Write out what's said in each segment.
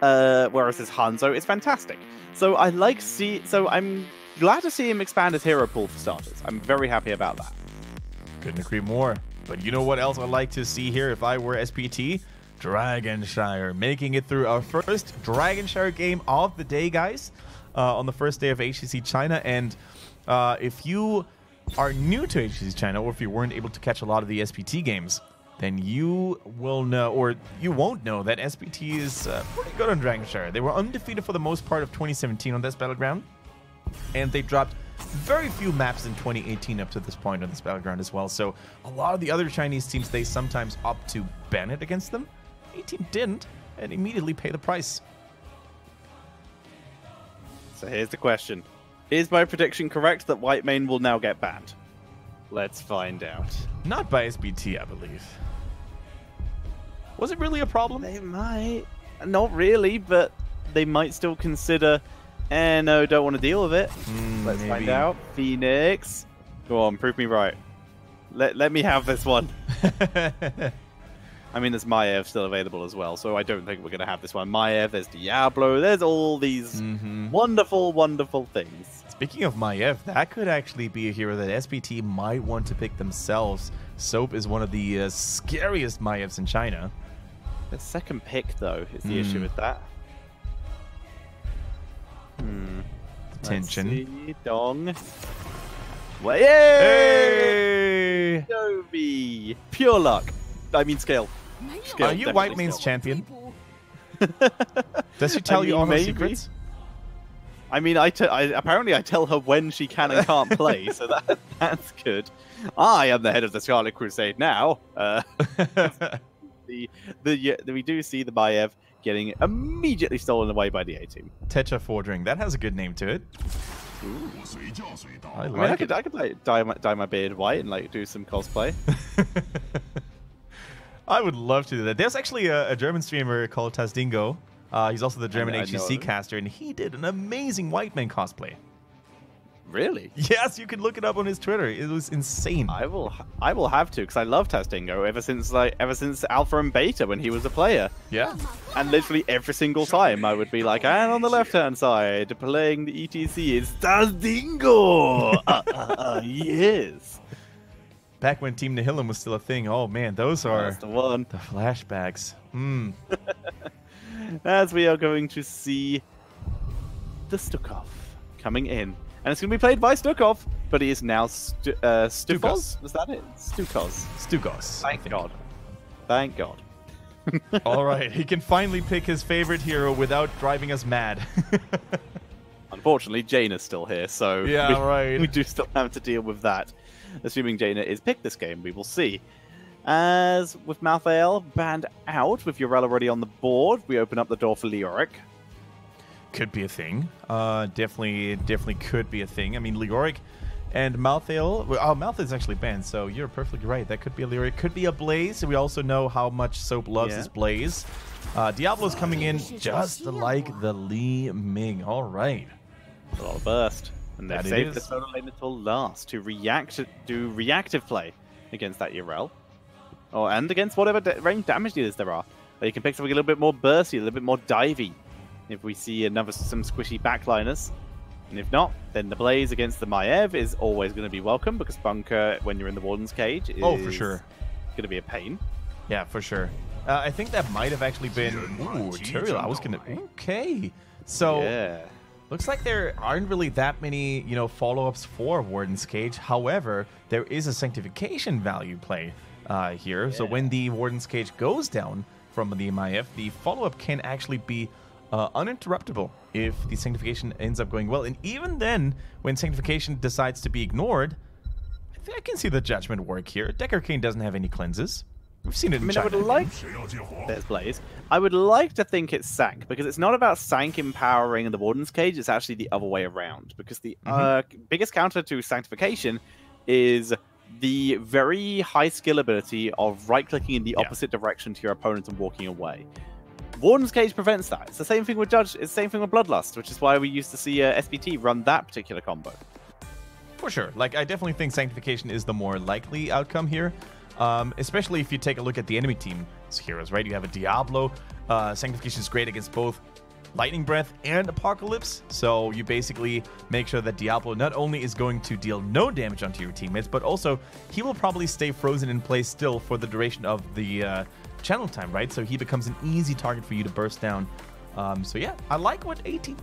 whereas this Hanzo is fantastic. So I'm glad to see him expand his hero pool for starters. I'm very happy about that. Couldn't agree more. But you know what else I'd like to see here if I were SPT? Dragonshire making it through our first Dragonshire game of the day, guys, on the first day of HGC China. And if you are new to HGC China, or if you weren't able to catch a lot of the SPT games, then you will know, or you won't know, that SPT is pretty good on Dragonshire. They were undefeated for the most part of 2017 on this battleground, and they dropped very few maps in 2018 up to this point on this battleground as well. So a lot of the other Chinese teams, they sometimes opt to ban it against them. A-Team didn't, and immediately pay the price. So here's the question. Is my prediction correct that Whitemane will now get banned? Let's find out. Not by SPT, I believe. Was it really a problem? They might. Not really, but they might still consider, no, don't want to deal with it. Let's find out. Phoenix. Go on, prove me right. Let me have this one. I mean, there's Maev still available as well, so I don't think we're going to have this one. Maev, there's Diablo, there's all these wonderful, wonderful things. Speaking of Maev, that could actually be a hero that SPT might want to pick themselves. Soap is one of the scariest Maevs in China. The second pick, though, is the issue with that. Attention. Let's see. Dong. Well, yay! Adobe! Pure luck. I mean, skill. Are you Whitemane's champion? Does she tell you all her secrets? I mean, apparently I tell her when she can and can't play, so that's good. I am the head of the Scarlet Crusade now. We do see the Maev getting immediately stolen away by the A-Team. Tetra Fordring. That has a good name to it. Ooh. I like it. I could like dye my beard white and like do some cosplay. I would love to do that. There's actually a German streamer called Tazdingo. He's also the German HGC caster, and he did an amazing Whitemane cosplay. Really? Yes, you can look it up on his Twitter. It was insane. I will have to, because I love Tazdingo ever since Alpha and Beta when he was a player. Yeah. And literally every single time I would be like, and on the left hand side playing the ETC is Tazdingo. Yes. Back when Team Nihilum was still a thing. Oh man, those are That's the one. The flashbacks. As we are going to see the Stukov coming in. And it's going to be played by Stukov, but he is now Stukos. Was that it? Stukos. Stukos. Thank God. Thank God. All right, he can finally pick his favorite hero without driving us mad. Unfortunately, Jaina's still here, so we do still have to deal with that. Assuming Jaina is picked this game, we will see. As with Malthael banned out, with Urel already on the board, we open up the door for Leoric. Could be a thing. Definitely could be a thing. I mean, Leoric and Malthael. Oh, Malthael's actually banned, so you're perfectly right. That could be a Leoric. Could be a Blaze. We also know how much Soap loves his Blaze. Diablo's coming in just like the Li Ming. All right. A lot of burst. And they've saved the solo lane until last to do reactive play against that Urel. And against whatever range damage dealers there are. You can pick something a little bit more bursty, a little bit more divey. If we see some squishy backliners. And if not, then the Blaze against the Maev is always going to be welcome, because Bunker, when you're in the Warden's Cage, is for sure going to be a pain. Yeah, for sure. I think that might have actually been... Ooh, Tyrael, I was going to... Okay. So... Yeah. Looks like there aren't really that many, follow-ups for Warden's Cage. However, there is a sanctification value play here. Yeah. So when the Warden's Cage goes down from the Maev, the follow-up can actually be uninterruptible if the sanctification ends up going well. And even then, when sanctification decides to be ignored, I think I can see the judgment work here. Decker Kane doesn't have any cleanses. We've seen it in China. There's Blaze. I would like to think it's Sank, because it's not about Sank empowering the Warden's Cage, it's actually the other way around. Because the biggest counter to Sanctification is the very high skill ability of right-clicking in the opposite direction to your opponent and walking away. Warden's Cage prevents that. It's the same thing with It's the same thing with Bloodlust, which is why we used to see SPT run that particular combo. For sure. I definitely think Sanctification is the more likely outcome here. Especially if you take a look at the enemy team's heroes, right? You have a Diablo, Sanctification is great against both Lightning Breath and Apocalypse, so you basically make sure that Diablo not only is going to deal no damage onto your teammates, but also he will probably stay frozen in place still for the duration of the channel time, right? So he becomes an easy target for you to burst down. So yeah, I like what A-Team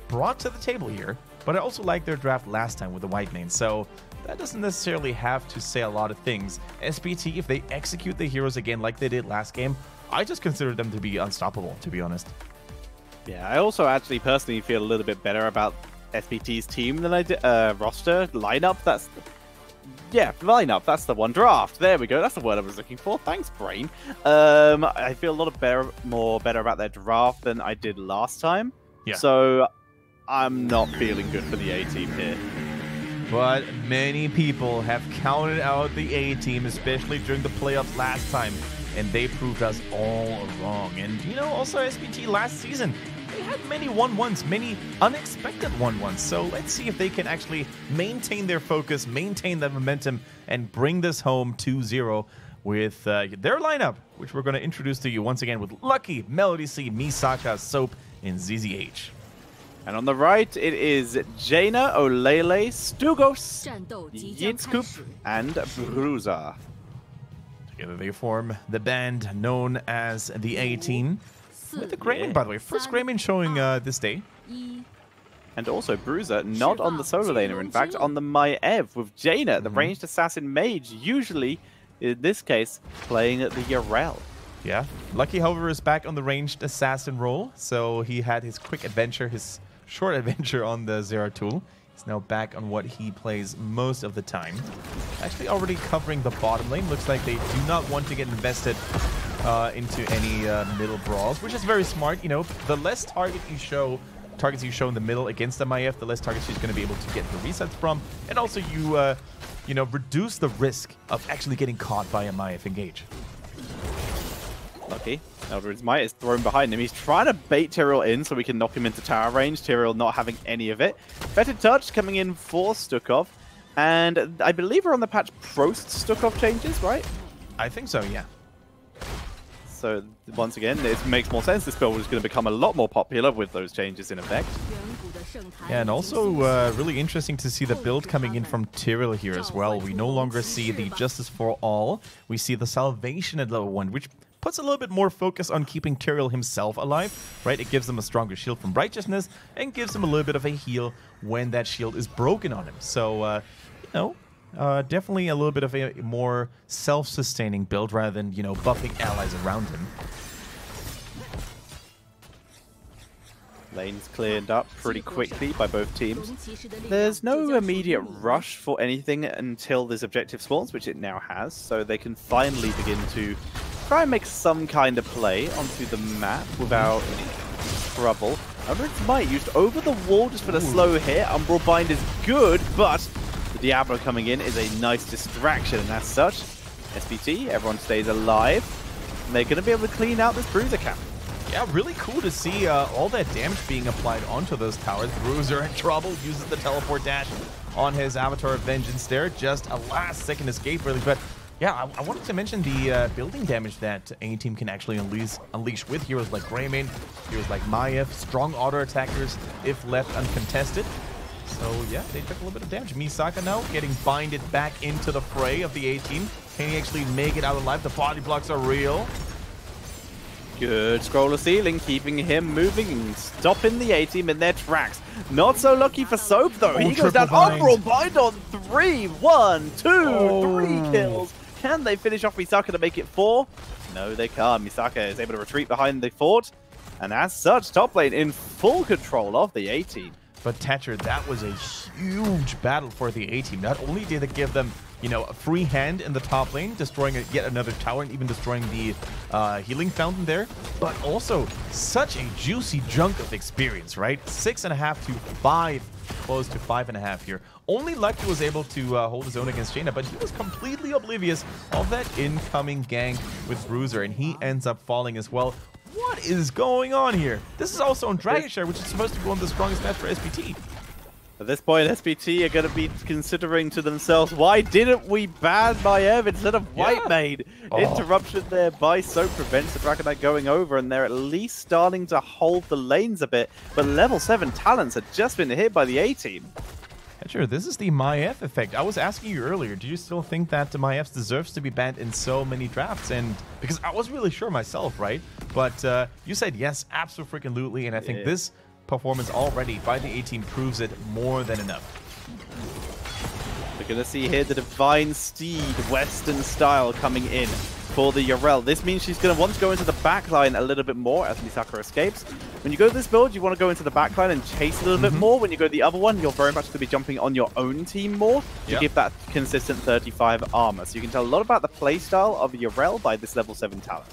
brought to the table here, but I also like their draft last time with the white main, so that doesn't necessarily have to say a lot of things. SPT, if they execute the heroes again like they did last game, I just consider them to be unstoppable, to be honest. Yeah, I also actually personally feel a little bit better about SPT's team than I did roster lineup. Lineup. That's the one. Draft. There we go. That's the word I was looking for. Thanks, brain. I feel a lot of better about their draft than I did last time. Yeah. So I'm not feeling good for the A-Team here. But many people have counted out the A-Team, especially during the playoffs last time, and they proved us all wrong. And, you know, also SPT last season, they had many 1-1s, many unexpected 1-1s. So let's see if they can actually maintain their focus, maintain that momentum, and bring this home 2-0 with their lineup, which we're going to introduce to you once again with Lucky, Melody C, Misaka, Soap, and ZZH. And on the right, it is Jaina, Olele, Stugos, Yitzkup, and Bruiser. Together they form the band known as the A-Team. With the Greymane, by the way. First Greymane showing this day. And also Bruiser, not on the solo laner, in fact, on the Maev with Jaina, the ranged assassin mage, usually, in this case, playing the Yarel. Yeah. Lucky, however, is back on the ranged assassin role, so he had his quick adventure, his short adventure on the Zeratul. He's now back on what he plays most of the time. Actually already covering the bottom lane. Looks like they do not want to get invested into any middle brawls, which is very smart. You know, the less targets you show in the middle against the Maev, the less targets she's going to be able to get the resets from, and also you know, reduce the risk of actually getting caught by a Maev engage. Lucky. Eldred's Might is thrown behind him. He's trying to bait Tyrael in so we can knock him into tower range. Tyrael not having any of it. Better Touch coming in for Stukov. And I believe we're on the patch post Stukov changes, right? I think so, yeah. So once again, it makes more sense. This build is going to become a lot more popular with those changes in effect. Yeah, and also really interesting to see the build coming in from Tyrael here as well. We no longer see the Justice for All. We see the Salvation at level 1, which puts a little bit more focus on keeping Tyrael himself alive, right? It gives him a stronger shield from Righteousness and gives him a little bit of a heal when that shield is broken on him. So, you know, definitely a little bit of a more self-sustaining build rather than, you know, buffing allies around him. Lane's cleared up pretty quickly by both teams. There's no immediate rush for anything until this objective spawns, which it now has, so they can finally begin to try and make some kind of play onto the map without any trouble. Eldred's Might used over the wall just for the slow hit. Umbral Bind is good, but the Diablo coming in is a nice distraction, and as such, SPT, everyone stays alive, and they're going to be able to clean out this Bruiser camp. Yeah, really cool to see all that damage being applied onto those towers. Bruiser in trouble, uses the teleport dash on his Avatar of Vengeance there. Just a last-second escape, really. But yeah, I wanted to mention the building damage that A-Team can actually unleash with heroes like Greymane, heroes like Maev, strong auto-attackers if left uncontested. So yeah, they took a little bit of damage. Misaka now getting binded back into the fray of the A-Team. Can he actually make it out alive? The body blocks are real. Good scroller ceiling, keeping him moving and stopping the A-Team in their tracks. Not so lucky for Soap, though. He goes down. Umbral Bind on 3. 1, 2, 3 kills. Can they finish off Misaka to make it 4? No, they can't. Misaka is able to retreat behind the fort. And as such, top lane in full control of the A-Team. But Thatcher, that was a huge battle for the A-Team. Not only did it give them, you know, a free hand in the top lane, destroying yet another tower and even destroying the healing fountain there, but also such a juicy chunk of experience, right? 6.5 to 5, close to 5.5 here. Only Lucky was able to hold his own against Jaina, but he was completely oblivious of that incoming gank with Bruiser, and he ends up falling as well. What is going on here? This is also on Dragonshire, which is supposed to go on the strongest match for SPT. At this point, SPT are going to be considering to themselves, why didn't we ban Maiev instead of Whitemane? Interruption there by Soap prevents the Dragon Knight going over, and they're at least starting to hold the lanes a bit. But level 7 talents have just been hit by the A-Team. Sure, this is the Maiev effect. I was asking you earlier, do you still think that the Maiev deserves to be banned in so many drafts? And because I wasn't really sure myself, right? But you said yes, absolutely, and I think this performance already by the A-Team proves it more than enough. We're going to see here the Divine Steed Western style coming in for the Yrel. This means she's going to want to go into the backline a little bit more as Misaka escapes. When you go to this build, you want to go into the backline and chase a little bit more. When you go to the other one, you're very much going to be jumping on your own team more to give that consistent 35 armor. So you can tell a lot about the playstyle of Yrel by this level 7 talent.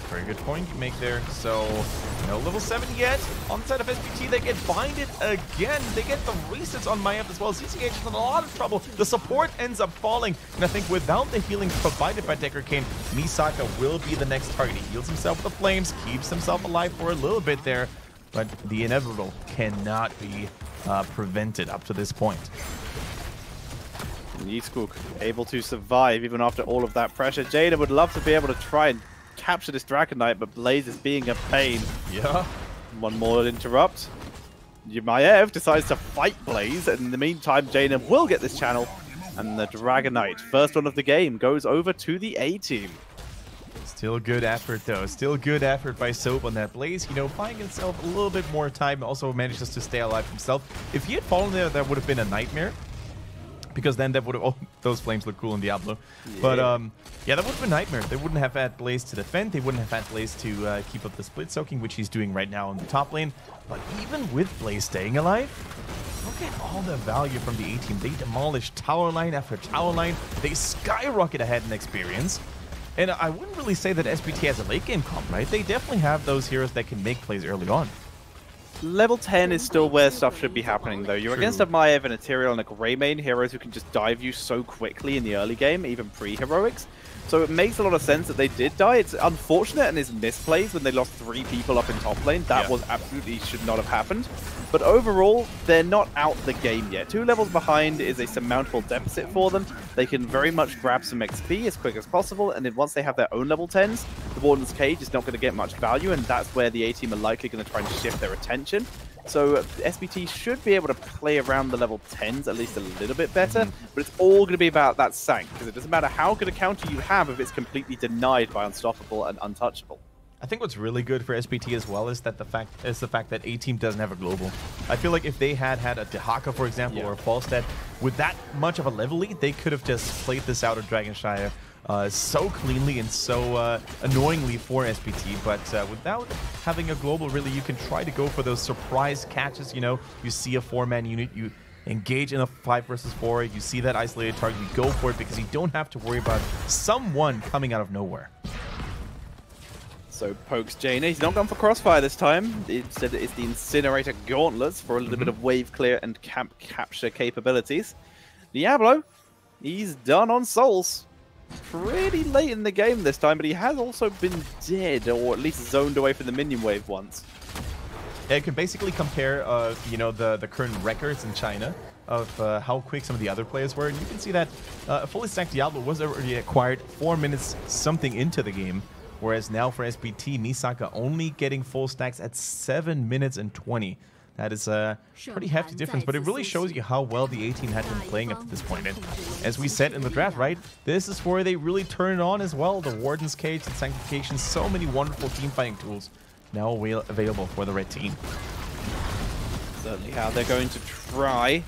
Very good point you make there. So, no level 7 yet. On the side of SPT, they get binded again. They get the resets on Maiev as well. CCH is in a lot of trouble. The support ends up falling. And I think without the healing provided by Decker Kane, Misaka will be the next target. He heals himself with the flames, keeps himself alive for a little bit there. But the inevitable cannot be prevented up to this point. Yeeskook able to survive even after all of that pressure. Jada would love to be able to try and capture this Dragon Knight, but Blaze is being a pain. Yeah. One more interrupt. Maiev decides to fight Blaze, and in the meantime, Jaina will get this channel, and the Dragon Knight, first one of the game, goes over to the A-Team. Still good effort, though. Still good effort by Soap on that Blaze. You know, buying himself a little bit more time, also manages to stay alive himself. If he had fallen there, that would have been a nightmare. Because then that would have... Oh, those flames look cool in Diablo. Yeah. But, yeah, that would have been a nightmare. They wouldn't have had Blaze to defend. They wouldn't have had Blaze to keep up the split soaking, which he's doing right now in the top lane. But even with Blaze staying alive, look at all the value from the A-Team. They demolish tower line after tower line. They skyrocket ahead in experience. And I wouldn't really say that SPT has a late game comp, right? They definitely have those heroes that can make plays early on. Level 10 is still where stuff should be happening, though. You're against a Maiev and a Tyrael and a Greymane, heroes who can just dive you so quickly in the early game, even pre-heroics. So it makes a lot of sense that they did die. It's unfortunate and is misplays when they lost 3 people up in top lane. That was absolutely should not have happened. But overall, they're not out the game yet. 2 levels behind is a surmountable deficit for them. They can very much grab some XP as quick as possible, and then once they have their own level 10s, the Warden's Cage is not going to get much value, and that's where the A-Team are likely going to try and shift their attention. So SPT should be able to play around the level 10s at least a little bit better, but it's all going to be about that Sank, because it doesn't matter how good a counter you have if it's completely denied by Unstoppable and Untouchable. I think what's really good for SPT as well is that the fact that A-Team doesn't have a global. I feel like if they had a Dehaka, for example, or a Falstad, with that much of a level lead, they could have just played this out of Dragonshire so cleanly and so annoyingly for SPT. But without having a global, really, you can try to go for those surprise catches. You know, you see a 4-man unit, you engage in a 5 versus 4, you see that isolated target, you go for it because you don't have to worry about someone coming out of nowhere. So pokes Jaina. He's not gone for Crossfire this time. Instead, it's the Incinerator Gauntlets for a little bit of wave clear and camp capture capabilities. Diablo, he's done on Souls. Pretty late in the game this time, but he has also been dead, or at least zoned away from the minion wave once. Yeah, you can basically compare, you know, the current records in China of how quick some of the other players were, and you can see that a fully stacked Diablo was already acquired 4 minutes something into the game. Whereas now for SPT, Misaka only getting full stacks at 7 minutes and 20. That is a pretty hefty difference, but it really shows you how well the A-Team had been playing up to this point. And as we said in the draft, right, this is where they really turn it on as well. The Warden's Cage and Sanctification, so many wonderful team-fighting tools now available for the red team. Certainly how they're going to try.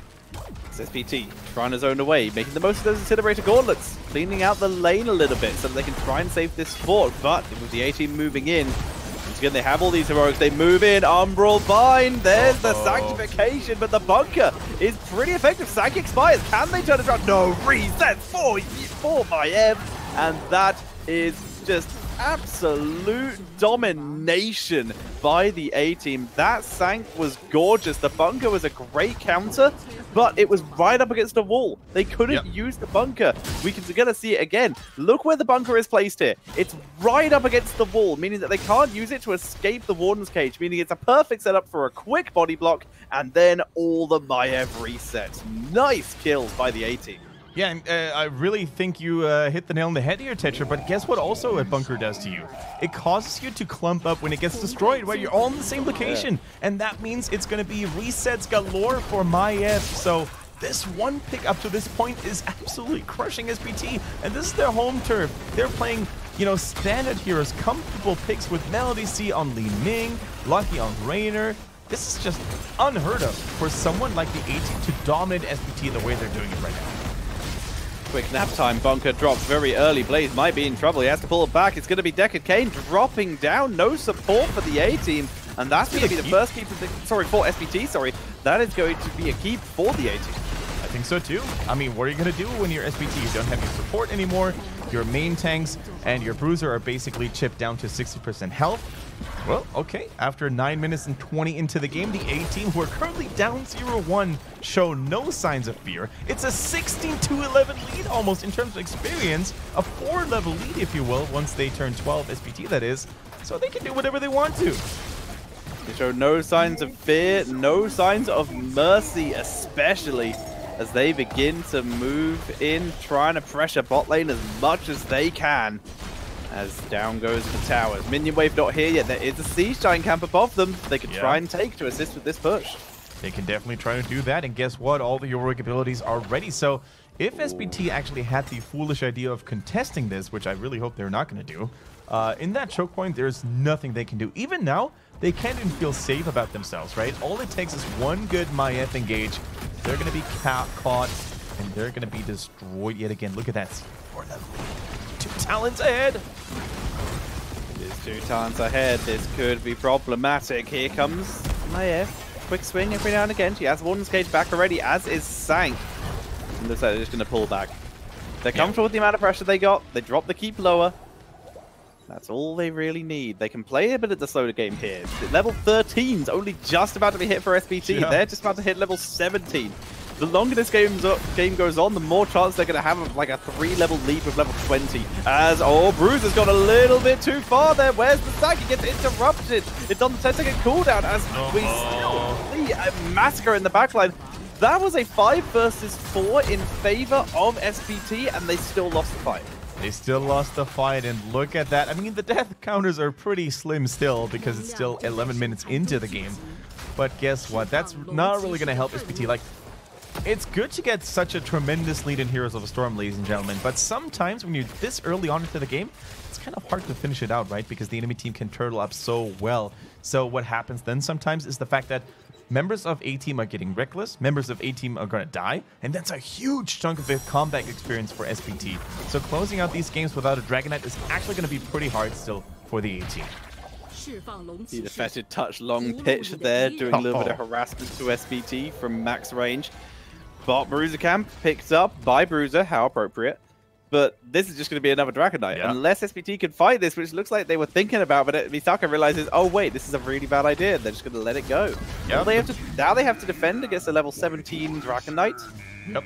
It's SPT trying to zone away, making the most of those Incinerator Gauntlets, cleaning out the lane a little bit so that they can try and save this fort. But with the A-Team moving in, once again they have all these heroics, they move in, Umbral Bind, there's the Sanctification, but the bunker is pretty effective. Sank expires, can they turn it around? No, reset for Maiev, and that is just absolute domination by the A-Team. That Sank was gorgeous. The bunker was a great counter, but it was right up against the wall. They couldn't use the bunker. We're going to see it again. Look where the bunker is placed here. It's right up against the wall, meaning that they can't use it to escape the Warden's Cage, meaning it's a perfect setup for a quick body block, and then all the Maiev resets. Nice kills by the A-Team. Yeah, and I really think you hit the nail on the head here, Tetra, but guess what also a bunker does to you? It causes you to clump up when it gets destroyed, right? You're all in the same location, and that means it's going to be resets galore for Maiev. So this one pick up to this point is absolutely crushing SPT, and this is their home turf. They're playing, you know, standard heroes, comfortable picks with Melody C on Li Ming, Lucky on Raynor. This is just unheard of for someone like the A-Team to dominate SPT the way they're doing it right now. Quick nap time. Bunker dropped very early. Blaze might be in trouble. He has to pull it back. It's going to be Deckard Cain dropping down. No support for the A-Team. And that's going to be the first keep for SPT, sorry. That is going to be a keep for the A-Team. I think so too. I mean, what are you going to do when you're SPT? You don't have your support anymore. Your main tanks and your bruiser are basically chipped down to 60% health. Well, okay. After 9 minutes and 20 into the game, the A-Team, who are currently down 0-1, show no signs of fear. It's a 16-11 lead almost in terms of experience. A 4-level lead, if you will, once they turn 12 SPT, that is. So they can do whatever they want to. They show no signs of fear, no signs of mercy, especially as they begin to move in, trying to pressure bot lane as much as they can. As down goes the towers. Minion wave not here yet. There is a siege giant camp above them. They can try and take to assist with this push. They can definitely try to do that. And guess what? All the heroic abilities are ready. So if SPT actually had the foolish idea of contesting this, which I really hope they're not going to do, in that choke point, there's nothing they can do. Even now, they can't even feel safe about themselves, right? All it takes is one good Maiev engage. They're going to be caught, and they're going to be destroyed yet again. Look at that. 2 talents ahead. It is 2 talents ahead. This could be problematic. Here comes Maiev. Quick swing every now and again. She has Warden's Cage back already, as is Sank. And looks like they're just going to pull back. They're comfortable with the amount of pressure they got. They drop the keep lower. That's all they really need. They can play a bit of the slower game here. Level 13's only just about to be hit for SPT. Yeah. They're just about to hit level 17. The longer this game goes on, the more chance they're going to have like a 3-level lead with level 20. As, Bruiser's gone a little bit too far there. Where's the sack? He gets interrupted. It's on the 10-second cooldown as we still see a massacre in the backline. That was a 5 versus 4 in favor of SPT, and they still lost the fight. They still lost the fight, and look at that. I mean, the death counters are pretty slim still because it's still 11 minutes into the game. But guess what? That's not really going to help SPT. Like, it's good to get such a tremendous lead in Heroes of the Storm, ladies and gentlemen, but sometimes when you're this early on into the game, it's kind of hard to finish it out, right? Because the enemy team can turtle up so well. So what happens then sometimes is the fact that members of A-Team are getting reckless, members of A-Team are going to die, and that's a huge chunk of the combat experience for SPT. So closing out these games without a Dragon Knight is actually going to be pretty hard still for the A-Team. See the fetid touch long pitch there, doing a little bit of harassment to SPT from max range. Bot Bruiser camp picked up by Bruiser, how appropriate. But this is just going to be another Dragon Knight. Yeah. Unless SPT can fight this, which looks like they were thinking about, but Misaka realizes, oh wait, this is a really bad idea. They're just going to let it go. Yep. Now they have to defend against a level 17 Dragon Knight. Yep.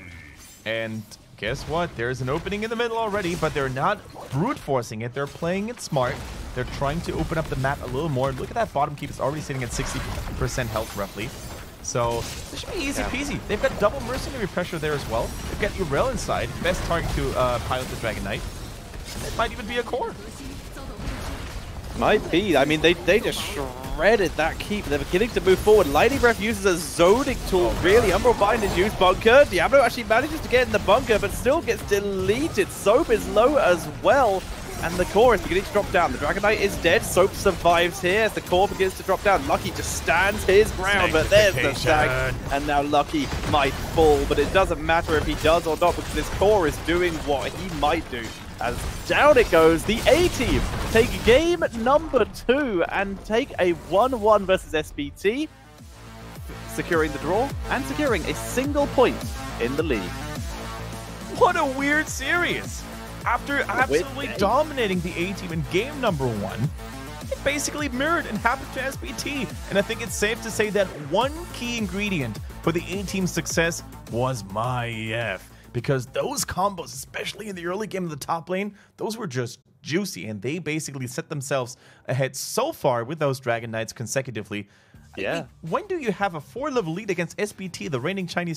And guess what? There's an opening in the middle already, but they're not brute forcing it. They're playing it smart. They're trying to open up the map a little more. Look at that bottom keep. It's already sitting at 60% health roughly. So this should be easy peasy. They've got double mercenary pressure there as well. They've got Urel inside. Best target to pilot the Dragon Knight. It might even be a core. Might be. I mean, they just shredded that keep. They're beginning to move forward. Lightning Breath uses a zoning tool, really. Umbral Bind is used. Bunker. Diablo actually manages to get in the bunker, but still gets deleted. Soap is low as well. And the core is beginning to drop down. The Dragon Knight is dead. Soap survives here as the core begins to drop down. Lucky just stands his ground, but there's the stag. And now Lucky might fall, but it doesn't matter if he does or not because this core is doing what he might do. As down it goes, the A-Team take game number 2 and take a 1-1 versus SPT, securing the draw and securing a single point in the league. What a weird series! After absolutely dominating the A-Team in game number 1, it basically mirrored and happened to SPT. And I think it's safe to say that one key ingredient for the A-Team's success was my EF. Because those combos, especially in the early game of the top lane, those were just juicy. And they basically set themselves ahead so far with those Dragon Knights consecutively. Yeah. When do you have a 4-level lead against SPT, the reigning Chinese